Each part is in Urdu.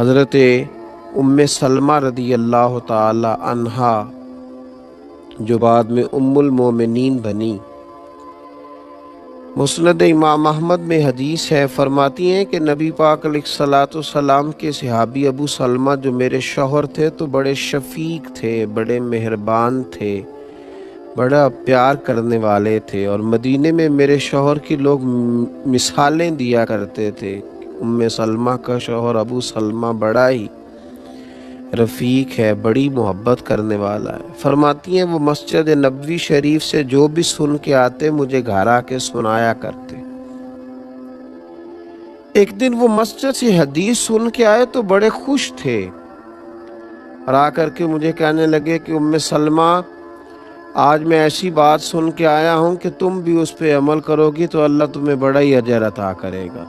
حضرت سلمہ رضی اللہ تعالی عنہا جو بعد میں المومنین بنی، مسند امام احمد میں حدیث ہے، فرماتی ہیں کہ نبی پاک علیہ الصلوۃ والسلام کے صحابی ابو سلمہ جو میرے شوہر تھے تو بڑے شفیق تھے، بڑے مہربان تھے، بڑا پیار کرنے والے تھے، اور مدینے میں میرے شوہر کی لوگ مثالیں دیا کرتے تھے۔ سلمہ کا شوہر ابو سلمہ بڑا ہی رفیق ہے، بڑی محبت کرنے والا ہے۔ فرماتی ہیں وہ مسجد نبوی شریف سے جو بھی سن کے آتے مجھے گھر آ کے سنایا کرتے۔ ایک دن وہ مسجد سے حدیث سن کے آئے تو بڑے خوش تھے، اور آ کر کے مجھے کہنے لگے کہ سلمہ آج میں ایسی بات سن کے آیا ہوں کہ تم بھی اس پہ عمل کرو گی تو اللہ تمہیں بڑا ہی اجر عطا کرے گا۔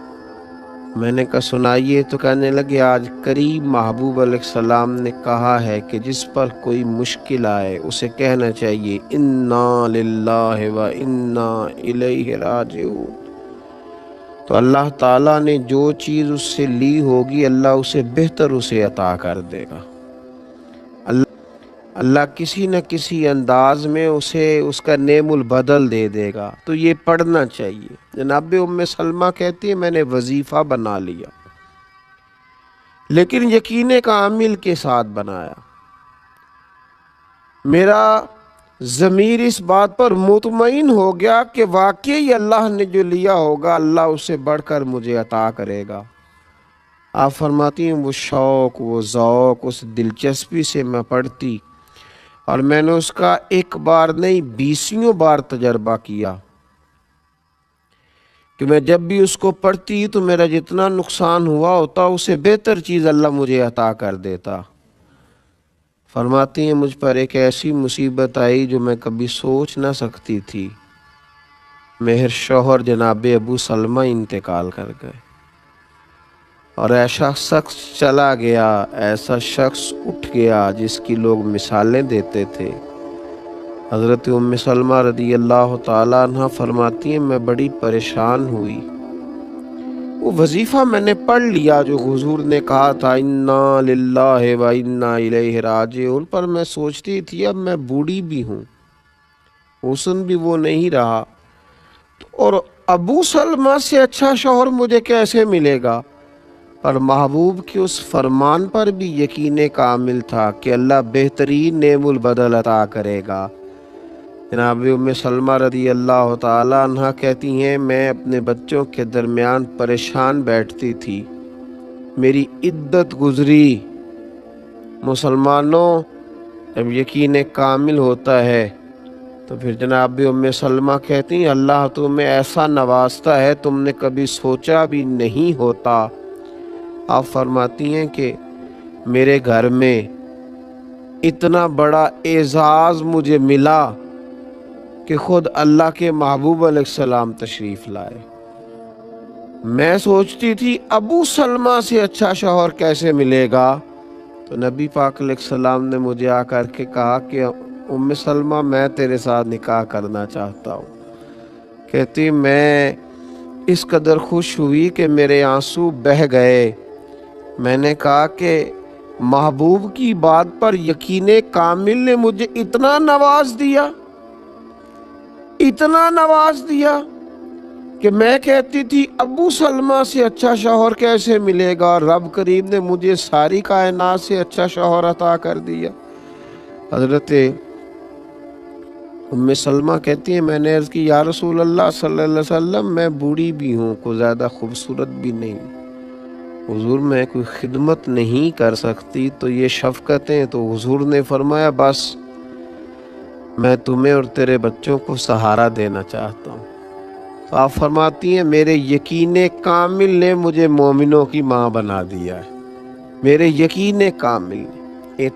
میں نے کہا سنائیے، تو کہنے لگے آج قریب محبوب علیہ السلام نے کہا ہے کہ جس پر کوئی مشکل آئے اسے کہنا چاہیے انا للہ و انا الیہ راجعون، تو اللہ تعالیٰ نے جو چیز اس سے لی ہوگی اللہ اسے بہتر اسے عطا کر دے گا۔ اللہ کسی نہ کسی انداز میں اسے اس کا نعم البدل دے دے گا، تو یہ پڑھنا چاہیے۔ جناب سلمہ کہتی ہے میں نے وظیفہ بنا لیا، لیکن یقین کامل کے ساتھ بنایا۔ میرا ضمیر اس بات پر مطمئن ہو گیا کہ واقعی اللہ نے جو لیا ہوگا اللہ اس سے بڑھ کر مجھے عطا کرے گا۔ آپ فرماتی ہیں وہ شوق، وہ ذوق، اس دلچسپی سے میں پڑھتی، اور میں نے اس کا ایک بار نہیں 20 بار تجربہ کیا کہ میں جب بھی اس کو پڑھتی تو میرا جتنا نقصان ہوا ہوتا اسے بہتر چیز اللہ مجھے عطا کر دیتا۔ فرماتی ہیں مجھ پر ایک ایسی مصیبت آئی جو میں کبھی سوچ نہ سکتی تھی، میرے شوہر جناب ابو سلمہ انتقال کر گئے، اور ایسا شخص چلا گیا، ایسا شخص اٹھ گیا جس کی لوگ مثالیں دیتے تھے۔ حضرت سلمہ رضی اللہ تعالیٰ عنہ فرماتی ہیں میں بڑی پریشان ہوئی۔ وہ وظیفہ میں نے پڑھ لیا جو حضور نے کہا تھا انا للہ و انا الیہ راجعون، پر میں سوچتی تھی اب میں بوڑھی بھی ہوں، حسن بھی وہ نہیں رہا، اور ابو سلمہ سے اچھا شوہر مجھے کیسے ملے گا؟ پر محبوب کے اس فرمان پر بھی یقین کامل تھا کہ اللہ بہترین نعم البدل عطا کرے گا۔ جناب سلمہ رضی اللہ تعالی عنہ کہتی ہیں میں اپنے بچوں کے درمیان پریشان بیٹھتی تھی، میری عدت گزری۔ مسلمانوں جب یقین کامل ہوتا ہے تو پھر جناب سلمہ کہتی ہیں اللہ تمہیں ایسا نوازتا ہے تم نے کبھی سوچا بھی نہیں ہوتا۔ آپ فرماتی ہیں کہ میرے گھر میں اتنا بڑا اعزاز مجھے ملا کہ خود اللہ کے محبوب علیہ السلام تشریف لائے۔ میں سوچتی تھی ابو سلمہ سے اچھا شوہر کیسے ملے گا، تو نبی پاک علیہ السلام نے مجھے آ کر کے کہا کہ سلمہ میں تیرے ساتھ نکاح کرنا چاہتا ہوں۔ کہتی میں اس قدر خوش ہوئی کہ میرے آنسو بہہ گئے۔ میں نے کہا کہ محبوب کی بات پر یقین کامل نے مجھے اتنا نواز دیا، اتنا نواز دیا کہ میں کہتی تھی ابو سلمہ سے اچھا شوہر کیسے ملے گا، اور رب کریم نے مجھے ساری کائنات سے اچھا شوہر عطا کر دیا۔ حضرت سلمہ کہتی ہیں میں نے عرض کی یا رسول اللہ صلی اللہ علیہ وسلم میں بوڑھی بھی ہوں، کوئی زیادہ خوبصورت بھی نہیں، حضور میں کوئی خدمت نہیں کر سکتی، تو یہ شفقتیں، تو حضور نے فرمایا بس میں تمہیں اور تیرے بچوں کو سہارا دینا چاہتا ہوں۔ تو آپ فرماتی ہیں میرے یقین کامل نے مجھے مومنوں کی ماں بنا دیا ہے، میرے یقین کامل نے۔